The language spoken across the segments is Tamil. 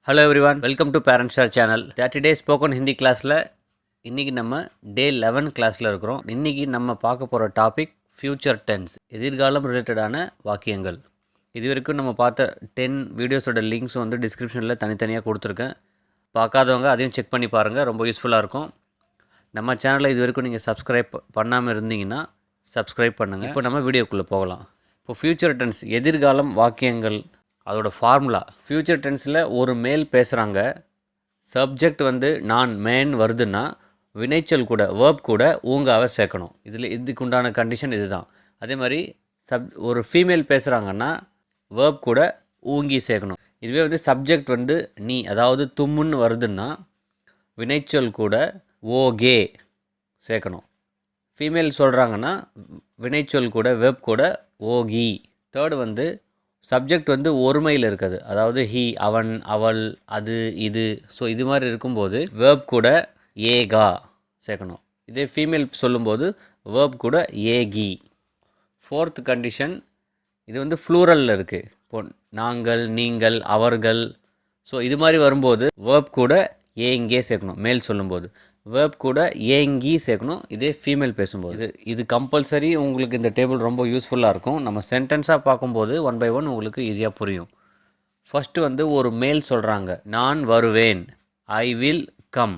Hello everyone, welcome to parent star channel. 30 days spoken Hindi கிளாஸில் இன்றைக்கி நம்ம டே 11 கிளாஸில் இருக்கிறோம். இன்றைக்கி நம்ம பார்க்க போகிற டாபிக் ஃப்யூச்சர் டென்ஸ், எதிர்காலம் ரிலேட்டடான வாக்கியங்கள். இது வரைக்கும் நம்ம பார்த்த 10 வீடியோஸோட லிங்க்ஸ் வந்து டிஸ்கிரிப்ஷனில் தனித்தனியாக கொடுத்துருக்கேன். பார்க்காதவங்க அதையும் செக் பண்ணி பாருங்கள், ரொம்ப யூஸ்ஃபுல்லாக இருக்கும். நம்ம சேனலை இது வரைக்கும் நீங்கள் சப்ஸ்கிரைப் பண்ணாமல் இருந்தீங்கன்னா சப்ஸ்கிரைப் பண்ணுங்கள். இப்போ நம்ம வீடியோக்குள்ளே போகலாம். இப்போ ஃப்யூச்சர் டென்ஸ், எதிர்காலம் வாக்கியங்கள், அதோட ஃபார்முலா. ஃப்யூச்சர் டென்ஸில் ஒரு மேல் பேசுகிறாங்க, சப்ஜெக்ட் வந்து நான் மேன் வருதுன்னா வினைச்சொல் கூட வேர்ப் கூட ஊங்காவை சேர்க்கணும். இதுக்கு உண்டான கண்டிஷன் இதுதான். அதே மாதிரி ஒரு ஃபீமேல் பேசுகிறாங்கன்னா வேர்ப் கூட ஊங்கி சேர்க்கணும். இதுவே வந்து சப்ஜெக்ட் வந்து நீ, அதாவது தும்முன்னு வருதுன்னா வினைச்சொல் கூட ஓகே சேர்க்கணும். ஃபீமேல் சொல்கிறாங்கன்னா வினைச்சொல் கூட வேர்ப் கூட ஓகி. தேர்டு வந்து சப்ஜெக்ட் வந்து ஒருமையில் இருக்குது, அதாவது ஹி, அவன், அவள், அது, இது. ஸோ இது மாதிரி இருக்கும்போது வேர்ப் கூட ஏகா சேர்க்கணும். இதே ஃபீமேல் சொல்லும்போது வேர்ப் கூட ஏகி. ஃபோர்த் கண்டிஷன், இது வந்து ஃப்ளூரலில் இருக்குது. இப்போ நாங்கள், நீங்கள், அவர்கள். ஸோ இது மாதிரி வரும்போது வேர்ப் கூட ஏங்கே சேர்க்கணும். மேல் சொல்லும்போது வேர்ப் கூட ஏங்கி சேர்க்கணும். இதே ஃபீமேல் பேசும்போது இது கம்பல்சரி. உங்களுக்கு இந்த டேபிள் ரொம்ப யூஸ்ஃபுல்லாக இருக்கும். நம்ம சென்டென்ஸாக பார்க்கும்போது 1 by 1 உங்களுக்கு ஈஸியாக புரியும். ஃபஸ்ட்டு வந்து ஒரு மேல் சொல்கிறாங்க, நான் வருவேன், ஐ வில் கம்.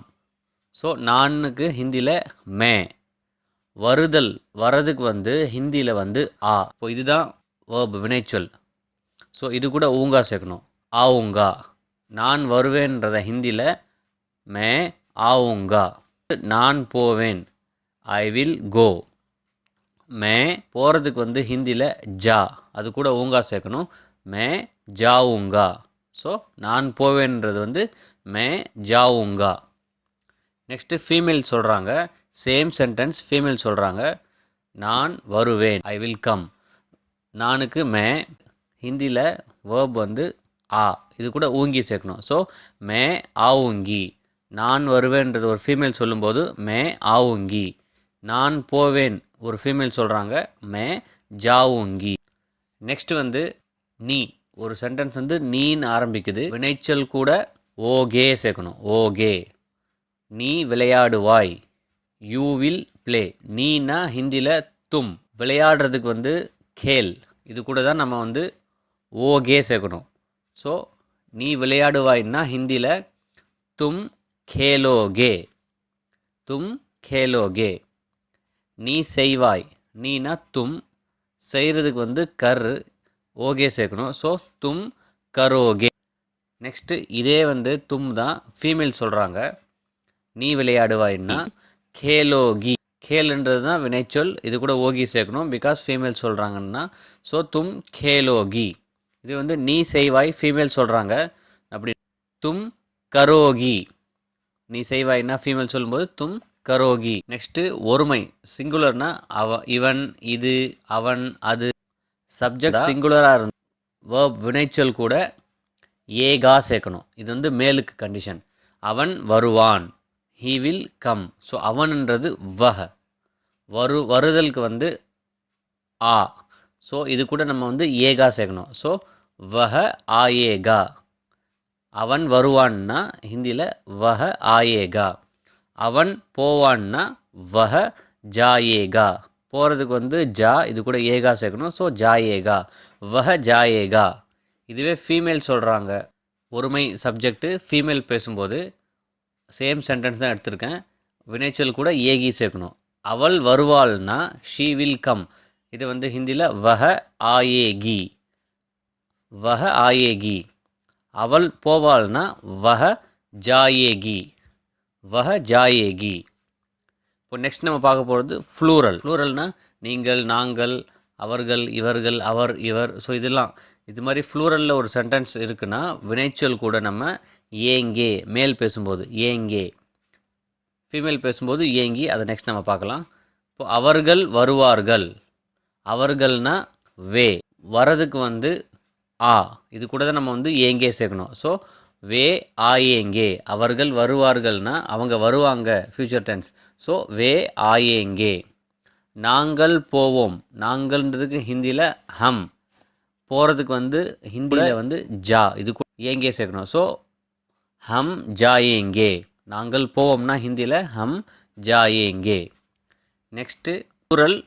ஸோ நானுக்கு ஹிந்தியில் மே. வருதல், வரதுக்கு வந்து ஹிந்தியில் வந்து ஆ. இப்போ இதுதான் வேர்ப், வினைச்சொல். ஸோ இது கூட ஊங்கா சேர்க்கணும், ஆவுங்கா. நான் வருவேன்றத ஹிந்தியில் மே ஆவுங்கா. நான் போவேன், ஐ வில் கோ. மே போகிறதுக்கு வந்து ஹிந்தியில் ஜா, அது கூட ஊங்கா சேர்க்கணும், மே ஜாவுங்கா. ஸோ நான் போவேன்றது வந்து மே ஜாவுங்கா. நெக்ஸ்ட்டு ஃபீமேல் சொல்கிறாங்க, சேம் சென்டென்ஸ். ஃபீமேல் சொல்கிறாங்க, நான் வருவேன், ஐ வில் கம். நானுக்கு மே, ஹிந்தியில் வேர்ப் வந்து ஆ, இது கூட ஊங்கி சேர்க்கணும். ஸோ மே ஆவுங்கி. நான் வருவேன்றது ஒரு ஃபீமேல் சொல்லும்போது மே ஆவுங்கி. நான் போவேன் ஒரு ஃபீமேல் சொல்கிறாங்க, மே ஜாவுங்கி. நெக்ஸ்ட் வந்து நீ, ஒரு சென்டென்ஸ் வந்து நீன்னு ஆரம்பிக்குது, வினைச்சல் கூட ஓகே சேர்க்கணும், ஓகே. நீ விளையாடுவாய், யூ வில் ப்ளே. நீனா ஹிந்தியில் தும், விளையாடுறதுக்கு வந்து கேல். இது கூட தான் நம்ம வந்து ஓகே சேர்க்கணும். ஸோ நீ விளையாடுவாய்னா ஹிந்தியில் தும் खेलोगे, तुम खेलोगे. நீ செய்வாய், நீனா தும், செய்கிறதுக்கு வந்து கர், ஓகே சேர்க்கணும். ஸோ தும் கரோகே. நெக்ஸ்ட்டு இதே வந்து தும் தான் ஃபீமேல் சொல்கிறாங்க, நீ விளையாடுவாய்னா கேலோகி. கேலுன்றது தான் வினைச்சொல், இது கூட ஓகி சேர்க்கணும், பிகாஸ் ஃபீமேல் சொல்கிறாங்கன்னா. ஸோ தும் கேலோகி. இது வந்து நீ செய்வாய், ஃபீமேல் சொல்கிறாங்க, அப்படி தும் கரோகி. நீ செய்வாய்னா ஃபீமேல் சொல்லும்போது தும் கரோகி. நெக்ஸ்ட்டு ஒருமை, சிங்குலர்னா இவன், இது, அவன், அது. சப்ஜெக்ட் சிங்குலராக இருந்து வேர்ப் வினைச்சொல் கூட ஏகா சேர்க்கணும். இது வந்து மேலுக்கு கண்டிஷன். அவன் வருவான், ஹீ வில் கம். ஸோ அவன்ன்றது வஹ, வருதலுக்கு வந்து ஆ. ஸோ இது கூட நம்ம வந்து ஏகா சேர்க்கணும். ஸோ வஹ ஆயேகா. அவன் வருவான்னா ஹிந்தியில் வஹ ஆயேகா. அவன் போவான்னா வஹ ஜாயேகா. போகிறதுக்கு வந்து ஜா, இது கூட ஏகா சேர்க்கணும். ஸோ ஜாயேகா, வஹ ஜாயேகா. இதுவே ஃபீமேல் சொல்கிறாங்க, ஒருமை சப்ஜெக்ட்டு, ஃபீமேல் பேசும்போது சேம் சென்டென்ஸ் தான் எடுத்திருக்கேன், வினைச்சொல் கூட ஏகி சேர்க்கணும். அவள் வருவாள்னா ஷீ வில் கம். இது வந்து ஹிந்தியில் வஹ ஆயேகி, வஹ ஆயேகி. அவள் போவாள்னா வஹ ஜாயேகி, வஹ ஜாயேகி. இப்போ நெக்ஸ்ட் நம்ம பார்க்க போகிறது ஃப்ளூரல். ஃப்ளூரல்னா நீங்கள், நாங்கள், அவர்கள், இவர்கள், அவர், இவர். ஸோ இதெல்லாம் இது மாதிரி ஃப்ளூரலில் ஒரு சென்டென்ஸ் இருக்குன்னா வினைச்சொல் கூட நம்ம ஏங்கே, மேல் பேசும்போது ஏங்கே, ஃபீமேல் பேசும்போது ஏங்கி. அதை நெக்ஸ்ட் நம்ம பார்க்கலாம். இப்போ அவர்கள் வருவார்கள், அவர்கள்னா வே, வரதுக்கு வந்து ஆ, இது கூட தான் நம்ம வந்து ஏங்கே சேர்க்கணும். ஸோ வே ஆயேங்கே. அவர்கள் வருவார்கள்னா அவங்க வருவாங்க, ஃப்யூச்சர் டென்ஸ். ஸோ வே ஆயேங்கே. நாங்கள் போவோம், நாங்கள்ன்றதுக்கு ஹிந்தியில் ஹம், போகிறதுக்கு வந்து ஹிந்தியில் வந்து ஜா, இது கூட ஏங்கே சேர்க்கணும். ஸோ ஹம் ஜாயேங்கே. நாங்கள் போவோம்னா ஹிந்தியில் ஹம் ஜாயேங்கே. நெக்ஸ்ட்டு ப்ளூரல்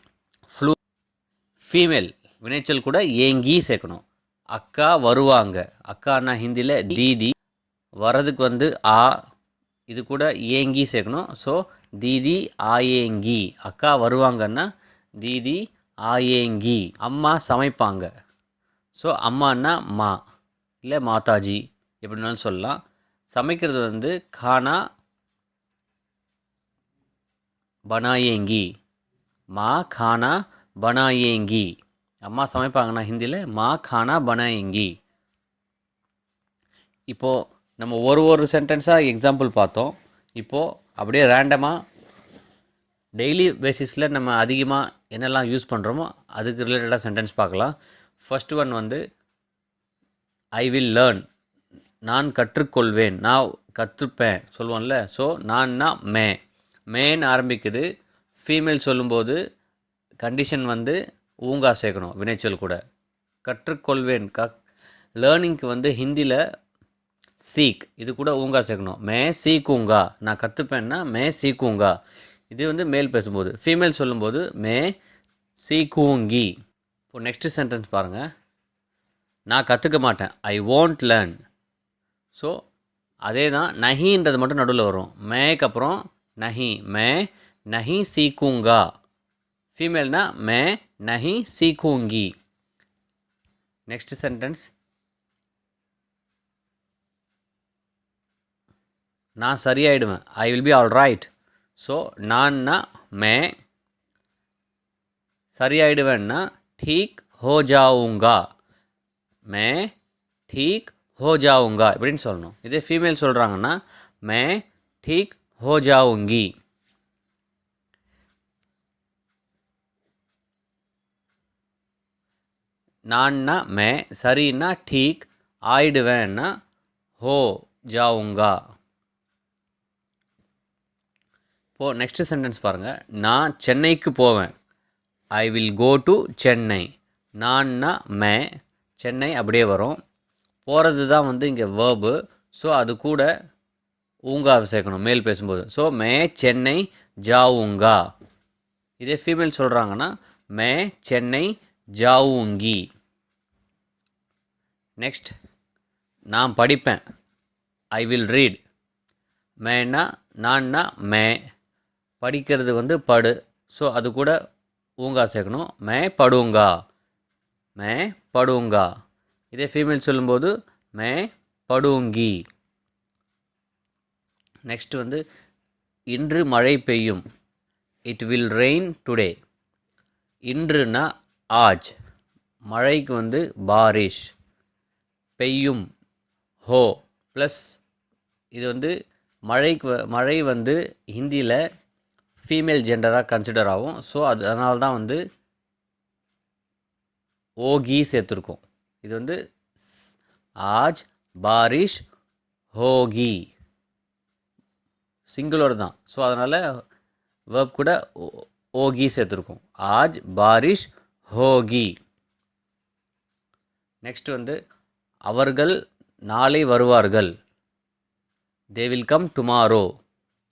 ஃபீமேல் வினைச்சொல் கூட ஏங்கி சேர்க்கணும். அக்கா வருவாங்க. அக்கானா ஹிந்தியில் தீதி. வரதுக்கு வந்து ஆ, இது கூட ஏங்கி சேர்க்கணும். ஸோ தீதி ஆயேங்கி. அக்கா வருவாங்கன்னா தீதி ஆயேங்கி. அம்மா சமைப்பாங்க. ஸோ அம்மானா மா இல்லை மாதாஜி எப்படினாலும் சொல்லலாம். சமைக்கிறது வந்து கானா பனாயேங்கி. மா கானா பனாயேங்கி. அம்மா சமைப்பாங்கன்னா ஹிந்தியில் மா கானா பனாயேங்கி. இப்போது நம்ம ஒரு சென்டென்ஸாக எக்ஸாம்பிள் பார்த்தோம். இப்போது அப்படியே ரேண்டமாக டெய்லி பேசிஸில் நம்ம அதிகமாக என்னெல்லாம் யூஸ் பண்ணுறோமோ அதுக்கு ரிலேட்டடாக சென்டென்ஸ் பார்க்கலாம். ஃபர்ஸ்ட் ஒன் வந்து ஐ வில் லேர்ன். நான் கற்றுக்கொள்வேன். நான் கற்றுப்பேன் சொல்லுவோம்ல. ஸோ நான்னா மேன்னு ஆரம்பிக்குது. ஃபீமேல் சொல்லும்போது கண்டிஷன் வந்து ஊங்கா சேர்க்கணும் வினைச்சொல் கூட. கற்றுக்கொள்வேன் லேர்னிங்க்கு வந்து ஹிந்தியில் சீக், இது கூட ஊங்கா சேர்க்கணும். மே சீக்குங்கா. நான் கற்றுப்பேன்னா மே சீக்குங்கா. இது வந்து மேல் பேசும்போது. ஃபீமேல் சொல்லும்போது மே சீக்கூங்கி. இப்போ நெக்ஸ்ட் சென்டென்ஸ் பாருங்கள். நான் கற்றுக்க மாட்டேன். ஐ won't லேர்ன். ஸோ அதே தான் நஹின்றது மட்டும் நடுவில் வரும். மேக்கு அப்புறம் நஹி. மே நஹி சீக்குங்கா. ஃபீமேல்னா மே நஹி சீக்கூங்கி. Next sentence. நான் சரியாயிடுவேன். I will be all right. So நான்னா மே, சரியாயிடுவேன்னா ठीक हो जाऊंगा. மே ठीक हो जाऊंगा இப்படின்னு சொல்லணும். இதே ஃபீமேல் சொல்கிறாங்கன்னா மே ठीक हो जाऊंगी. நான்னா மே, சரின்னா ठीक, ஆயிடுவேன்னா हो जाऊंगा. இப்போது நெக்ஸ்ட் சென்டென்ஸ் பாருங்கள். நான் சென்னைக்கு போவேன். I will go to Chennai. நான்னா மே, சென்னை அப்படியே வரும். போகிறது தான் வந்து இங்கே வேர்பு. ஸோ அது கூட ஊங்காவை சேர்க்கணும் மேல் பேசும்போது. ஸோ மே சென்னை ஜாவுங்கா. இதே ஃபீமேல் சொல்கிறாங்கன்னா மே சென்னை ஜாவுங்கி. நெக்ஸ்ட் நான் படிப்பேன். I will read. மேனா நான்னா மே, படிக்கிறது வந்து படு. ஸோ அது கூட ஊங்கா சேர்க்கணும். மே படுங்கா. மே படுங்கா. இதே ஃபீமேல் சொல்லும்போது மே படுங்கி. நெக்ஸ்ட் வந்து இன்று மழை பெய்யும். It will rain today. இன்றுனா ஆஜ். மழைக்கு வந்து பாரிஷ். பெய்யும் ஹோ ப்ளஸ் இது வந்து மழை வந்து ஹிந்தியில் ஃபீமேல் ஜெண்டராக கன்சிடர் ஆகும். ஸோ அதனால தான் வந்து ஓகி சேர்த்துருக்கோம். இது வந்து ஆஜ் பாரிஷ் ஹோகி சிங்குலர் தான். ஸோ அதனால் வேர்ப் கூட ஓகி சேர்த்துருக்கோம். ஆஜ் பாரிஷ் ஹோகி. நெக்ஸ்ட் வந்து அவர்கள் நாளை வருவார்கள். They will come tomorrow.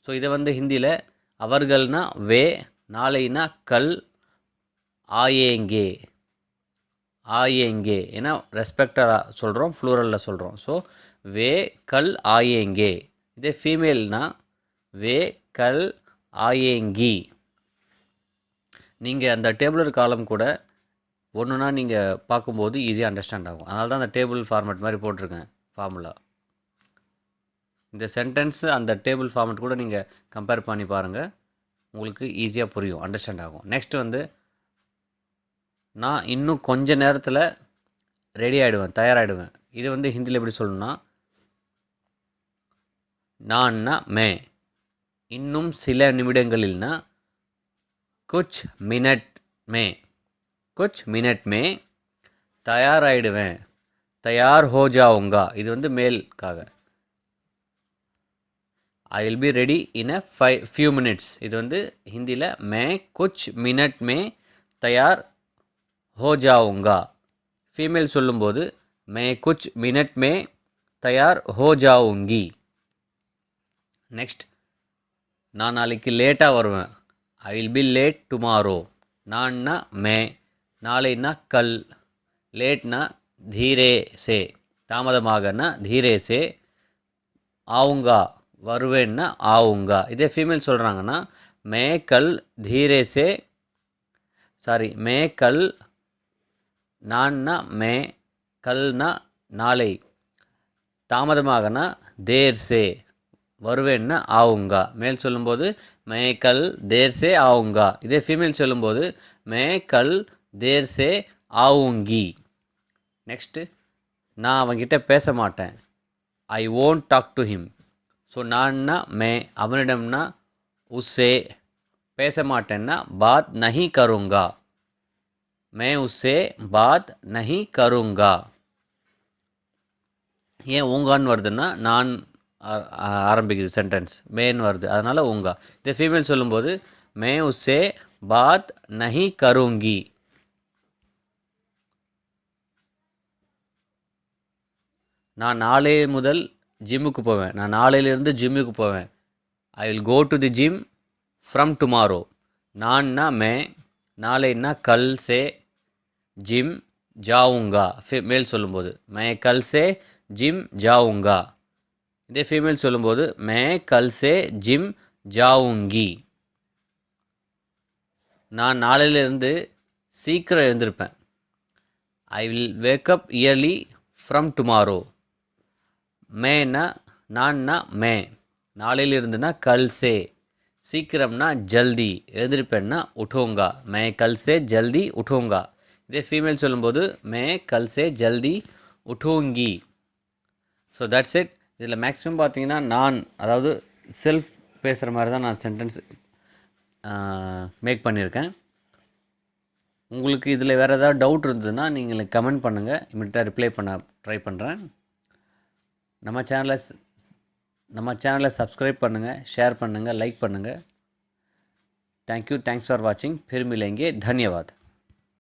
So இதை வந்து ஹிந்தியில் அவர்கள்னா வே, நாளைனா கல், ஆயேங்கே. ஆயேங்கே ஏன்னா ரெஸ்பெக்டராக சொல்கிறோம், ஃப்ளூரலில் சொல்கிறோம். ஸோ வே கல் ஆயேங்கே. இதே ஃபீமேல்னா வே கல் ஆயேங்கி. நீங்கள் அந்த டேபிளர் காலம் கூட ஒன்றுனா நீங்கள் பார்க்கும்போது ஈஸியாக அண்டர்ஸ்டாண்ட் ஆகும். அதனால தான் அந்த டேபிள் ஃபார்மேட் மாதிரி போட்டிருக்கேன் ஃபார்முலா. இந்த சென்டென்ஸ் அந்த டேபிள் ஃபார்மேட் கூட நீங்கள் கம்பேர் பண்ணி பாருங்கள், உங்களுக்கு ஈஸியாக புரியும், அண்டர்ஸ்டாண்ட் ஆகும். நெக்ஸ்ட் வந்து நான் இன்னும் கொஞ்ச நேரத்தில் ரெடி ஆகிடுவேன், தயாராகிடுவேன். இது வந்து ஹிந்தியில் எப்படி சொல்லணும்னா நான்னா மே, இன்னும் சில நிமிடங்களில்னா குச் மினட் மே. குச் மினட் மே தயாராகிடுவேன், தயார் ஹோ ஜாவுங்கா. இது வந்து மேல்காக. I will be ready in a few minutes. இது வந்து ஹிந்தியில் மே குச் மினட் மே தயார் ஹோ ஜாவுங்கா. ஃபீமேல் சொல்லும்போது மே குச் மினட் மே தயார் ஹோ ஜாவுங்கி. நெக்ஸ்ட், நான் நாளைக்கு லேட்டாக வருவேன். I will be late tomorrow. நான்னா மே, நாளைனா கல், லேட்னா தீரே சே, தாமதமாகனா தீரே சே, ஆவுங்கா வருவேன்னா ஆவுங்கா. இதே ஃபீமேல் சொல்கிறாங்கன்னா மே கல் தீரே சே, சாரி மே கல், நான்னா மே, கல்னா நாளை, தாமதமாகனா தேர் சே, வருவேன்னா ஆவுங்கா. மேல் சொல்லும்போது மே கல் தேர் சே ஆவுங்கா. இதே ஃபீமேல் சொல்லும்போது மே கல் தேர் சே ஆவுங்கி. நெக்ஸ்ட்டு, நான் அவன்கிட்ட பேச மாட்டேன். I won't talk to him. So நான்னா மே, அவனிடம்னா உஸ்ஸே, பேச மாட்டேன்னா பாத் நஹி கருங்கா. மே உஸ்ஸே பாத் நஹி கருங்கா. ஏன் ஊங்கான்னு வருதுன்னா நான் ஆரம்பிக்குது சென்டென்ஸ், மேன்னு வருது, அதனால் ஊங்கா. இதே ஃபீமேல் சொல்லும்போது மே உஸ்ஸே பாத் நஹி கருங்கி. நான் நாளை முதல் ஜிம்முக்கு போவேன். நான் நாளையிலிருந்து ஜிம்முக்கு போவேன். I will go to the gym from tomorrow. நான்னா மே, நாளைன்னா கல் சே, ஜிம் ஜாவுங்கா. மேல் சொல்லும்போது மே கல் சே ஜிம் ஜாவுங்கா. இதே ஃபீமேல் சொல்லும்போது மே கல் சே ஜிம் ஜாவுங்கி. நான் நாளையிலிருந்து சீக்கிரம் எழுந்திருப்பேன். I will wake up early from tomorrow. மேனா நான்னா மே, நாளையிலிருந்துனா கல் சே, சீக்கிரம்னா ஜல்தி, எழுந்திருப்பேன்னா உठूंगा. மே கல் சே ஜல்தி உठूंगा. இதே ஃபீமேல் சொல்லும்போது மே கல் சே ஜல்தி உठूंगी. So that's it. இதில் மேக்ஸிமம் பார்த்தீங்கன்னா நான், அதாவது செல்ஃப் பேசுகிற மாதிரி தான் நான் சென்டென்ஸ் மேக் பண்ணியிருக்கேன். உங்களுக்கு இதில் வேறு ஏதாவது டவுட் இருந்ததுன்னா நீங்கள் கமெண்ட் பண்ணுங்கள், இமீடியட்டாக ரிப்ளை பண்ண ட்ரை பண்ணுறேன். நம்ம சேனலை சப்ஸ்கிரைப் பண்ணுங்கள், ஷேர் பண்ணுங்கள், லைக் பண்ணுங்கள். தேங்க்யூ, தேங்க்ஸ் ஃபார் வாட்சிங். फिर मिलेंगे, धन्यवाद.